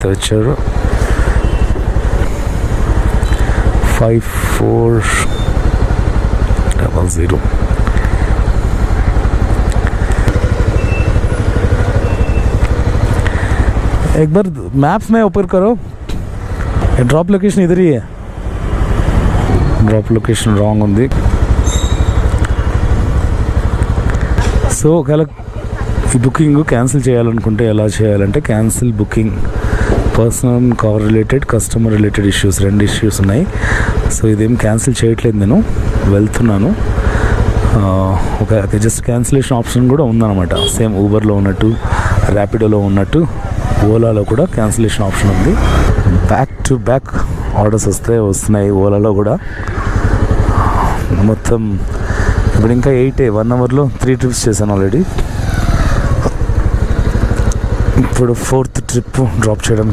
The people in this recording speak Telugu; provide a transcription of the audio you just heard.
వచ్చారు 5400. एक बार मैप्स में ओपन करो, ड्रॉप लोकेशन इधर ही है. డ్రాప్ లొకేషన్ రాంగ్ ఉంది. సో ఒకవేళ ఈ బుకింగ్ క్యాన్సిల్ చేయాలనుకుంటే ఎలా చేయాలంటే, cancel booking, personal car related, customer related issues, 2 issues ఉన్నాయి. సో ఇదేం క్యాన్సిల్ చేయట్లేదు, నేను వెళ్తున్నాను. ఒక జస్ట్ క్యాన్సిలేషన్ ఆప్షన్ కూడా ఉందన్నమాట. సేమ్ ఊబర్లో ఉన్నట్టు, ర్యాపిడోలో ఉన్నట్టు ఓలాలో కూడా క్యాన్సిలేషన్ ఆప్షన్ ఉంది. బ్యాక్ టు బ్యాక్ ఆర్డర్స్ వస్తున్నాయి ఓలాలో కూడా. మొత్తం ఇప్పుడు ఇంకా 1 అవర్లో 3 ట్రిప్స్ చేశాను ఆల్రెడీ. ఇప్పుడు 4th ట్రిప్ డ్రాప్ చేయడం